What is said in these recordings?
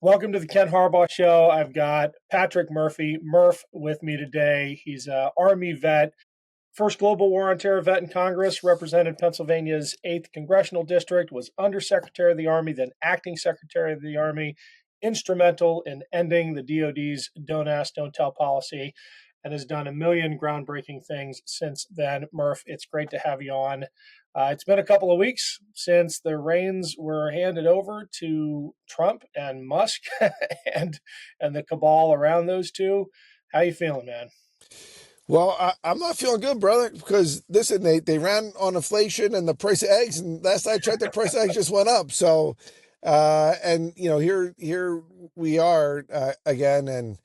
Welcome to the Ken Harbaugh Show. I've got Patrick Murph, with me today. He's an Army vet, first Global War on Terror vet in Congress, represented Pennsylvania's 8th Congressional District, was Undersecretary of the Army, then Acting Secretary of the Army, instrumental in ending the DoD's Don't Ask, Don't Tell policy, and has done a million groundbreaking things since then. Murph, it's great to have you on. It's been a couple of weeks since the reins were handed over to Trump and Musk and the cabal around those two. How you feeling, man? Well, I'm not feeling good, brother, because listen, they ran on inflation and the price of eggs, and last I checked, the price of eggs just went up. So, and here we are again. And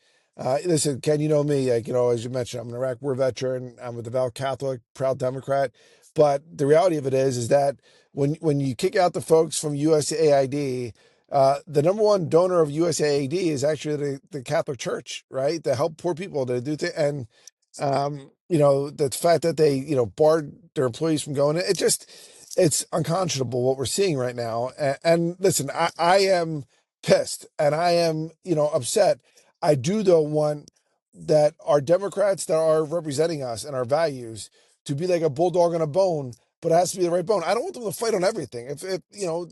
listen, Ken, you know me, like as you mentioned, I'm an Iraq War veteran. I'm a devout Catholic, proud Democrat. But the reality of it is that when you kick out the folks from USAID. The number one donor of USAID is actually the Catholic Church, right? To help poor people to do things. And the fact that they, barred their employees from going, it's unconscionable what we're seeing right now. And listen, I am pissed and I am, upset. I do though want that our Democrats that are representing us and our values to be like a bulldog on a bone, but it has to be the right bone. I don't want them to fight on everything. If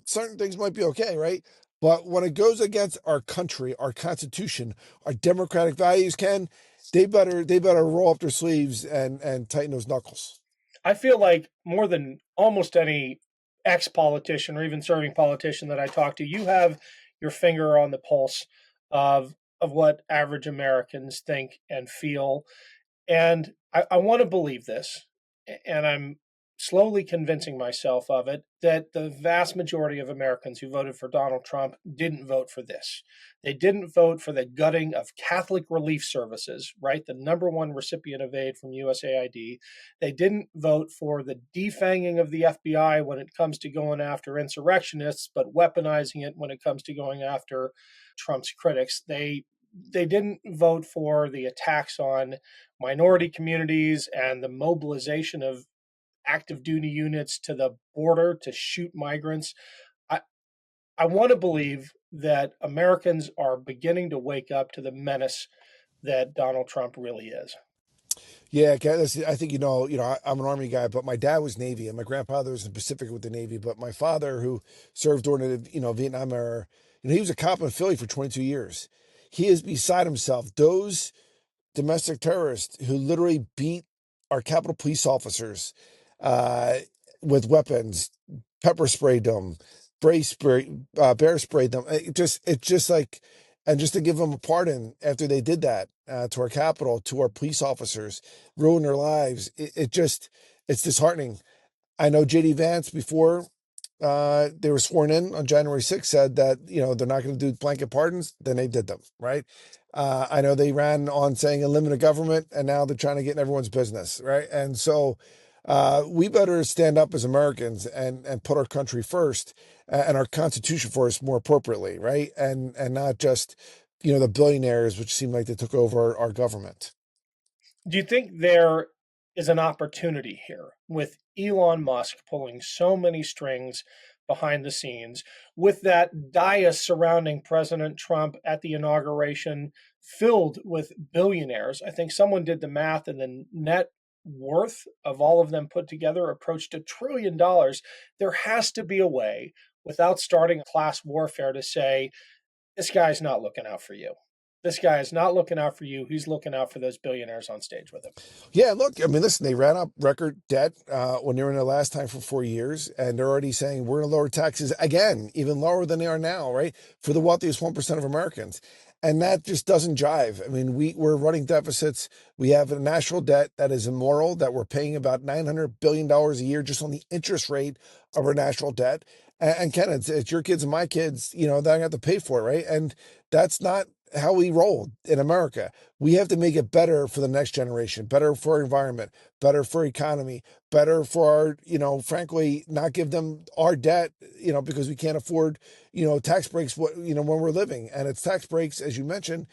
certain things might be okay, right? But when it goes against our country, our constitution, our democratic values, Ken, they better roll up their sleeves and tighten those knuckles. I feel like more than almost any ex politician or even serving politician that I talk to, you have your finger on the pulse of what average Americans think and feel. And I want to believe this, and I'm slowly convincing myself of it, that the vast majority of Americans who voted for Donald Trump didn't vote for this. They didn't vote for the gutting of Catholic relief services, right? The number one recipient of aid from USAID. They didn't vote for the defanging of the FBI when it comes to going after insurrectionists, but weaponizing it when it comes to going after Trump's critics. They didn't vote for the attacks on minority communities and the mobilization of active duty units to the border to shoot migrants. I, I want to believe that Americans are beginning to wake up to the menace that Donald Trump really is. Yeah, I think I'm an Army guy, but my dad was Navy, and my grandfather was in the Pacific with the Navy. But my father, who served during the Vietnam era, he was a cop in Philly for 22 years. He is beside himself. Those domestic terrorists who literally beat our Capitol police officers uh, with weapons, pepper sprayed them, bear sprayed them. It's just like, and just to give them a pardon after they did that to our Capitol, to our police officers, ruin their lives. It's disheartening. I know JD Vance before they were sworn in on January 6th said that, they're not going to do blanket pardons. Then they did them, right? I know they ran on saying unlimited government, and now they're trying to get in everyone's business, right? And so we better stand up as Americans and put our country first and our Constitution first more appropriately, right? And not just, the billionaires, which seem like they took over our government. Do you think there is an opportunity here with Elon Musk pulling so many strings behind the scenes, with that dais surrounding President Trump at the inauguration filled with billionaires? I think someone did the math, and the net worth of all of them put together approached $1 trillion. There has to be a way, without starting class warfare, to say, this guy's not looking out for you. This guy is not looking out for you. He's looking out for those billionaires on stage with him. Yeah, look, I mean, listen, they ran up record debt when they were in their last time for 4 years, and they're already saying we're going to lower taxes again, even lower than they are now, right? For the wealthiest 1% of Americans. And that just doesn't jive. I mean, we're running deficits. We have a national debt that is immoral, that we're paying about $900 billion a year just on the interest rate of our national debt. And Ken, it's your kids and my kids, that I have to pay for it, right? And that's not how we roll in America. We have to make it better for the next generation, better for our environment, better for economy, better for our, frankly, not give them our debt, because we can't afford, tax breaks, when we're living. And it's tax breaks, as you mentioned,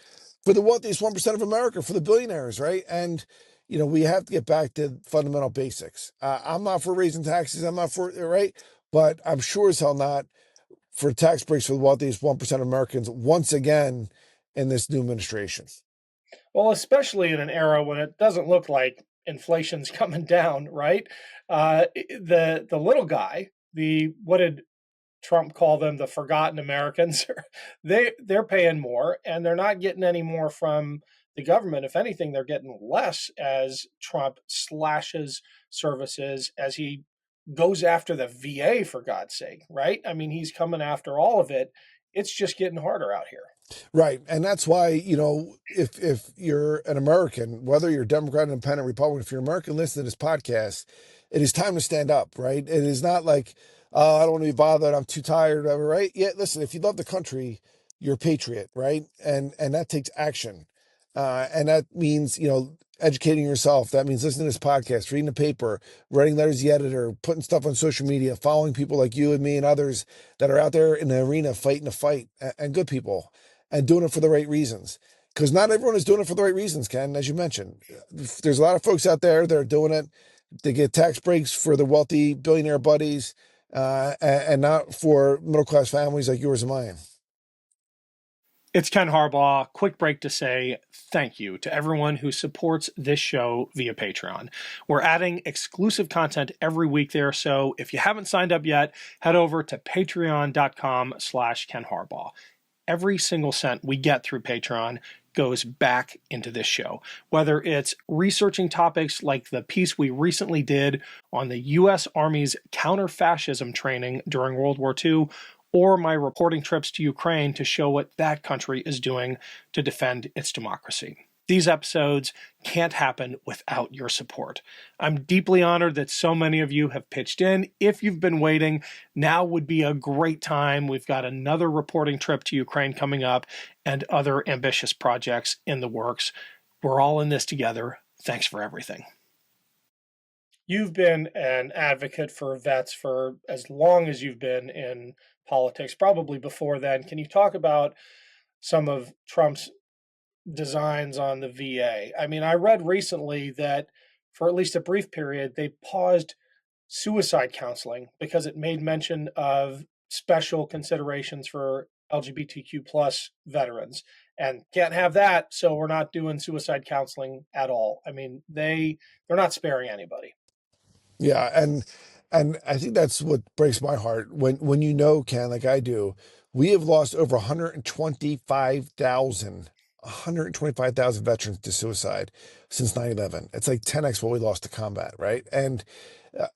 for the wealthiest 1% of America, for the billionaires, right? And, we have to get back to fundamental basics. I'm not for raising taxes. I'm not for, right? But I'm sure as hell not for tax breaks for the wealthiest 1% of Americans once again in this new administration. Well, especially in an era when it doesn't look like inflation's coming down, right? The little guy, the what did Trump call them, the forgotten Americans? They're paying more, and they're not getting any more from the government. If anything, they're getting less as Trump slashes services, as he goes after the VA, for God's sake, right? I mean, he's coming after all of it. It's just getting harder out here. Right. And that's why, if you're an American, whether you're Democrat, Independent, Republican, if you're American listening to this podcast, it is time to stand up, right? It is not like, oh, I don't want to be bothered, I'm too tired, whatever, right? Yeah, listen, if you love the country, you're a patriot, right? And that takes action. And that means, educating yourself. That means listening to this podcast, reading the paper, writing letters to the editor, putting stuff on social media, following people like you and me and others that are out there in the arena fighting the fight, and good people, and doing it for the right reasons. Because not everyone is doing it for the right reasons, Ken, as you mentioned. There's a lot of folks out there that are doing it. They get tax breaks for the wealthy billionaire buddies, and not for middle class families like yours and mine. It's Ken Harbaugh. Quick break to say thank you to everyone who supports this show via Patreon. We're adding exclusive content every week there, so if you haven't signed up yet, head over to patreon.com/Ken Harbaugh. Every single cent we get through Patreon goes back into this show. Whether it's researching topics like the piece we recently did on the U.S. Army's counter-fascism training during World War II, or my reporting trips to Ukraine to show what that country is doing to defend its democracy. These episodes can't happen without your support. I'm deeply honored that so many of you have pitched in. If you've been waiting, now would be a great time. We've got another reporting trip to Ukraine coming up and other ambitious projects in the works. We're all in this together. Thanks for everything. You've been an advocate for vets for as long as you've been in politics, probably before then. Can you talk about some of Trump's designs on the VA? I mean, I read recently that for at least a brief period, they paused suicide counseling because it made mention of special considerations for LGBTQ plus veterans, and can't have that. So we're not doing suicide counseling at all. I mean, they're not sparing anybody. Yeah, and I think that's what breaks my heart when Ken, like I do, we have lost over 125,000 veterans to suicide since 9/11. It's like 10x what we lost to combat, right? And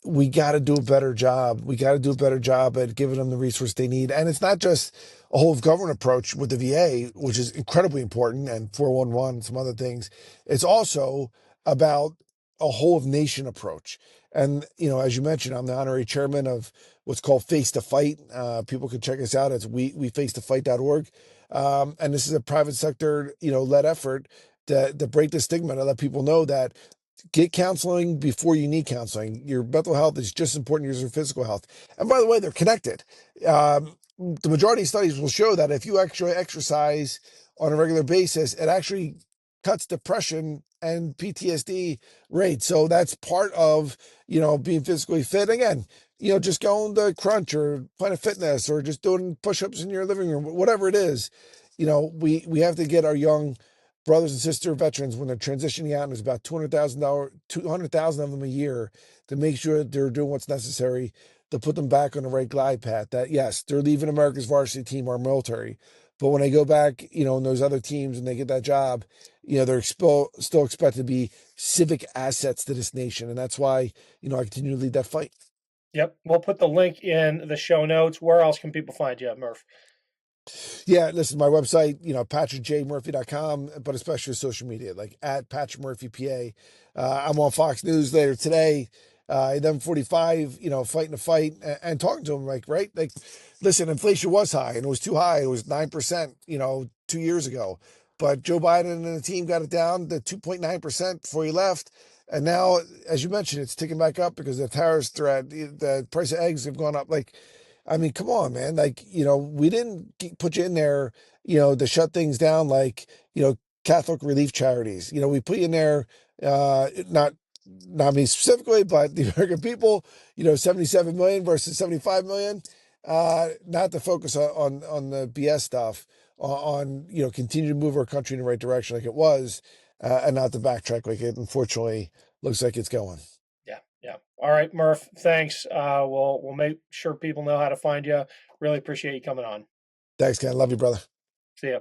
we got to do a better job. We got to do a better job at giving them the resource they need. And it's not just a whole of government approach with the VA, which is incredibly important, and 411, some other things. It's also about a whole of nation approach. And, as you mentioned, I'm the honorary chairman of what's called Face to Fight. People can check us out. It's wefacetofight.org. And this is a private sector, led effort to break the stigma, to let people know that get counseling before you need counseling. Your mental health is just as important as your physical health. And by the way, they're connected. The majority of studies will show that if you actually exercise on a regular basis, it actually cuts depression and PTSD rates. So that's part of, being physically fit. Again, just going to Crunch or Planet Fitness or just doing push-ups in your living room, whatever it is, we have to get our young brothers and sister veterans, when they're transitioning out, and there's about 200,000 of them a year, to make sure that they're doing what's necessary to put them back on the right glide path. That, yes, they're leaving America's varsity team, our military, but when they go back, in those other teams and they get that job, they're still expected to be civic assets to this nation. And that's why, I continue to lead that fight. Yep. We'll put the link in the show notes. Where else can people find you, Murph? Yeah, listen, my website, patrickjmurphy.com, but especially social media, like at Patrick Murphy PA. I'm on Fox News later today, 11:45, fighting the fight and talking to them, like, right? Like, listen, inflation was high, and it was too high. It was 9%, 2 years ago. But Joe Biden and the team got it down to 2.9% before he left. And now, as you mentioned, it's ticking back up because the tariffs threat, the price of eggs have gone up. Like, I mean, come on, man. Like, we didn't put you in there, to shut things down like, Catholic relief charities. We put you in there, not me specifically, but the American people, 77 million versus 75 million. not to focus on the BS stuff, on continue to move our country in the right direction like it was, and not to backtrack like it unfortunately looks like it's going. Yeah, yeah. All right, Murph. Thanks. We'll make sure people know how to find you. Really appreciate you coming on. Thanks, Ken. Love you, brother. See ya.